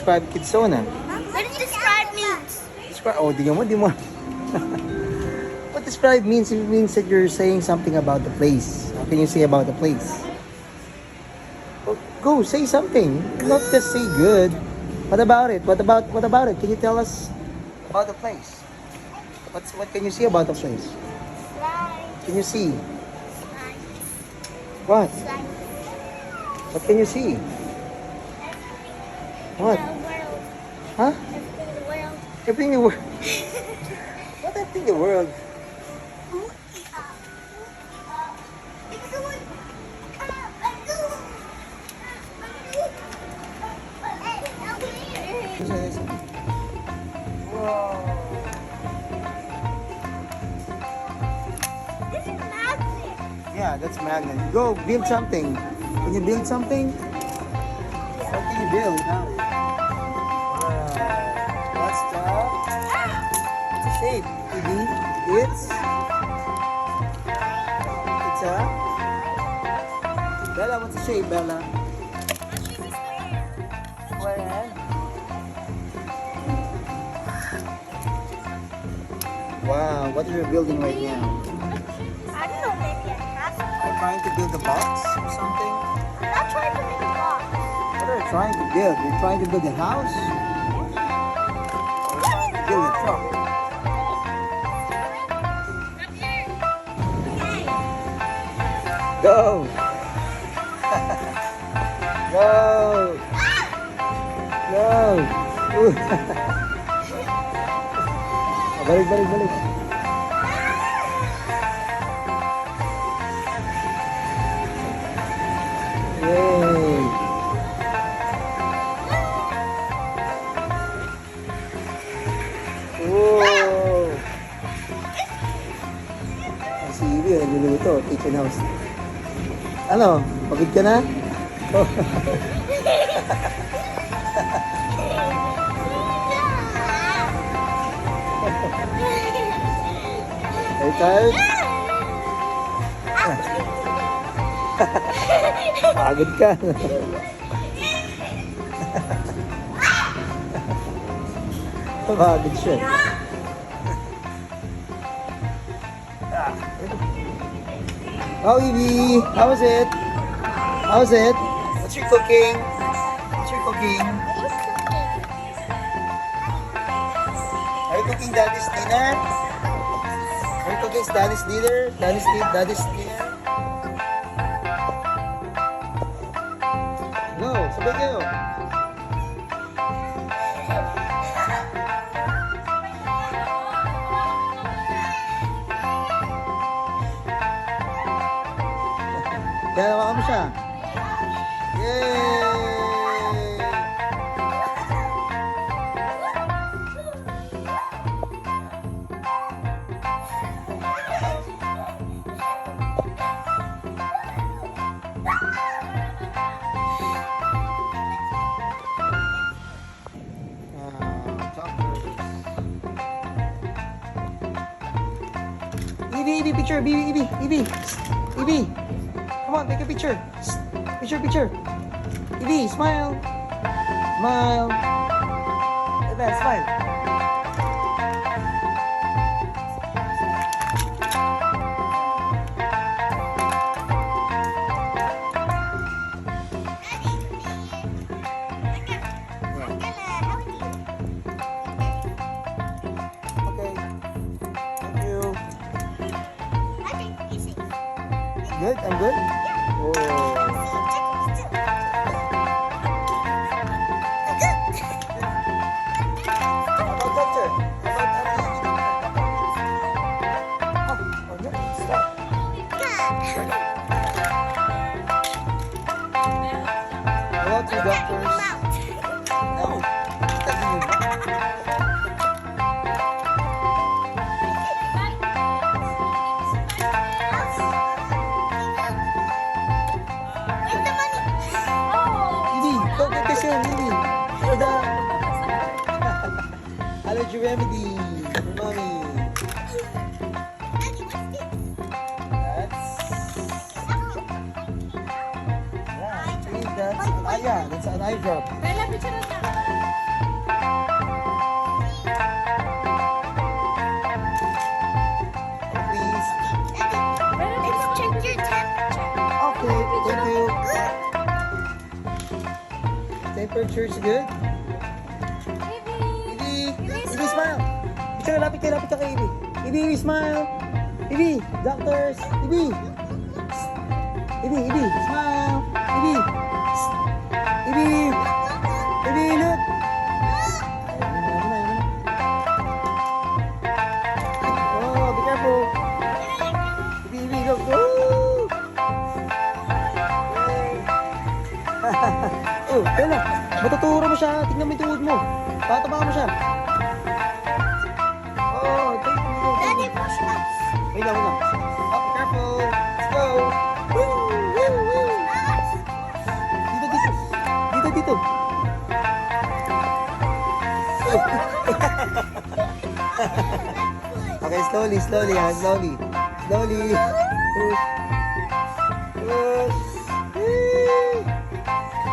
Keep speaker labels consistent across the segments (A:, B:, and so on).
A: describe Kidsona?
B: What does describe means?
A: Describe, oh, di mo. What describe means? It means that you're saying something about the place. What can you say about the place? Oh, go, say something. Not just say good. What about it? What about it? Can you tell us about the place? What can you see about the place? Can you see? What? What can you see? What? Huh? Everything in the world. What everything in the world? Yeah, that's magnet. Go build something. Can you build something? What can you build now? What's the shape? It's a Bella. What's the shape, Bella? Square head. Wow, what are you building right now?
B: I don't know, maybe a castle.
A: Are you trying to build a box or something?
B: I'm not trying to make a box.
A: What are you trying to build? You're trying to build a house? Or you're trying to build a truck? Go! Go! Go! Balik. Yay! Whoa! Si Ibi, nagluluto. Kitchen house. Ano? Pagod ka na? Oh. Are you tired? Pagod ka. Pagod siya. Oh, Evie, how was it? How's it? What's your cooking? What's your cooking? Are you cooking Daddy's dinner? Are you cooking Daddy's dinner? Daddy's dinner? Go, sabay kayo. Kaya naman mo siya. Yay! Evie, picture. Evie. Come on, take a picture. Picture. Evie, smile. Advance, smile. Okay. Thank you. Good? I'm good? Whoa. Hello, two doctors. No. Go get this in, Lily. For the allergy remedy for mommy. That's an eye drop.
B: Bella, picture na.
A: Shirt's good? Ibi! Ibi, smile! Picture, lapit ka kay Ibi. Ibi, smile! Ibi, doctors! Ibi! Ibi, smile! Ibi! Ibi! Ibi, look! Oh, be careful! Ibi, look! Woo! Oh, Bella, matuturo mo siya. Tingnan mo yung tuhod mo. Pataba mo siya. Oh, take me.
B: Daddy, push us.
A: Wait lang, wait lang. Up, careful. Let's go. Woo, woo, woo. Dito, dito. Dito, dito. Okay, slowly, slowly, ha. Slowly. Slowly. Push. Push. Woo.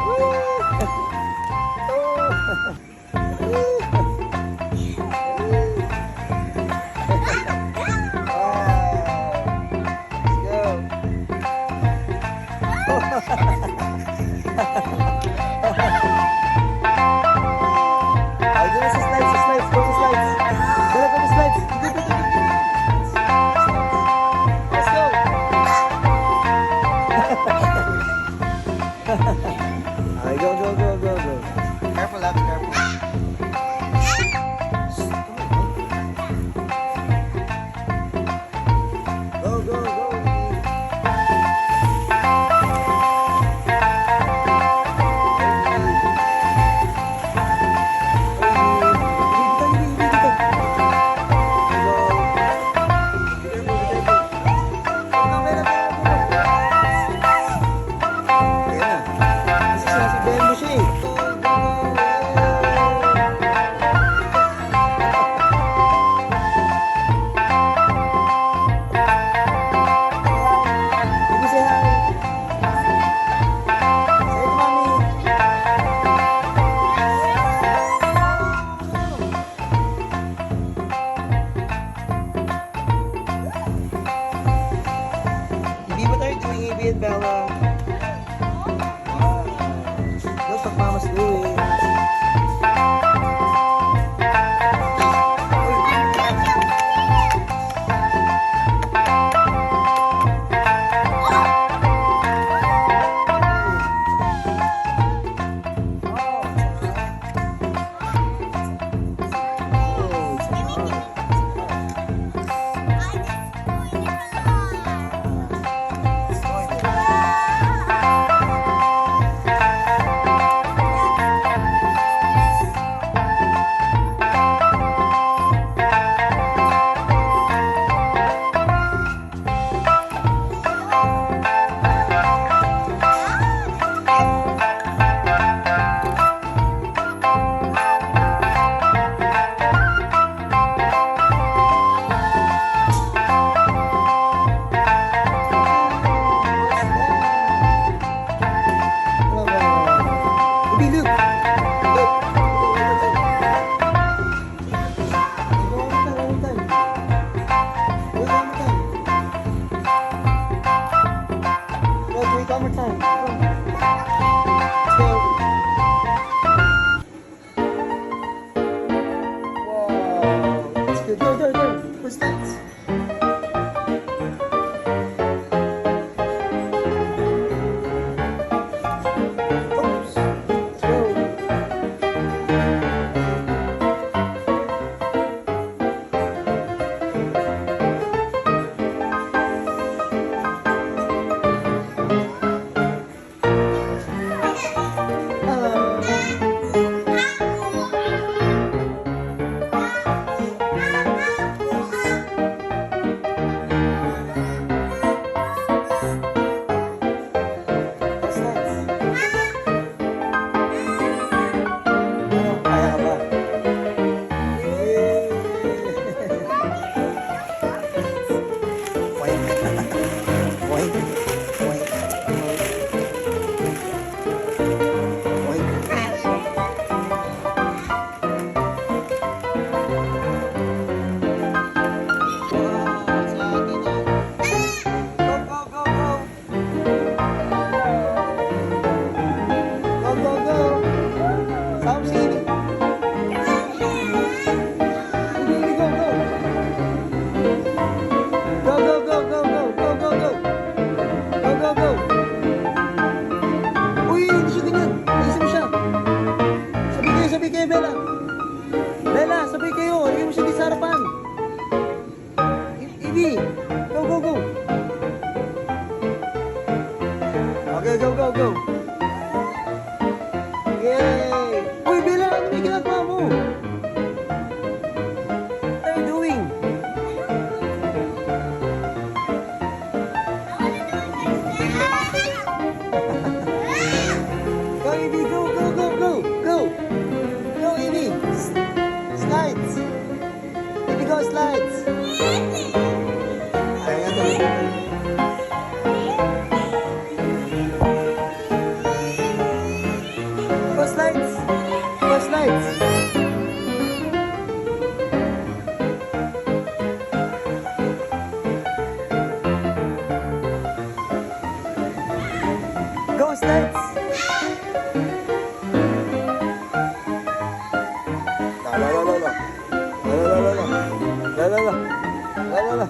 A: Ay, dito sa slides, sa slides, go to slides. Dala go to slides. Let's go. Ay, go, go, go, go, go. Careful, be careful. Go, go, go. What are you doing, Evie and Bella? Look what Mama's doing. Evie! Go, go, go! Okay, go, go, go! Yay! Uy, Bella, ano may ginagawa mo? What are you doing? Go, Evie, go, go, go, go, go! Go, Evie! Slides! Evie, go, slides! Ay, nga tuloy. Go, slides! Go, slides! Go, slides! La la la la la. La la la la la. La la la. La la la.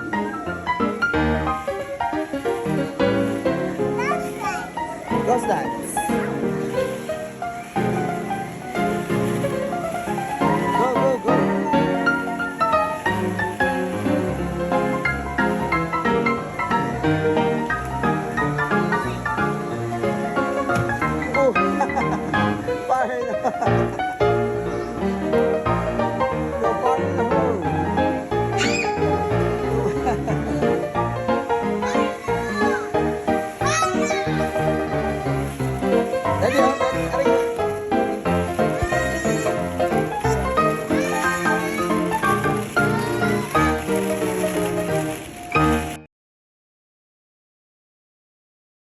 A: Go, slides!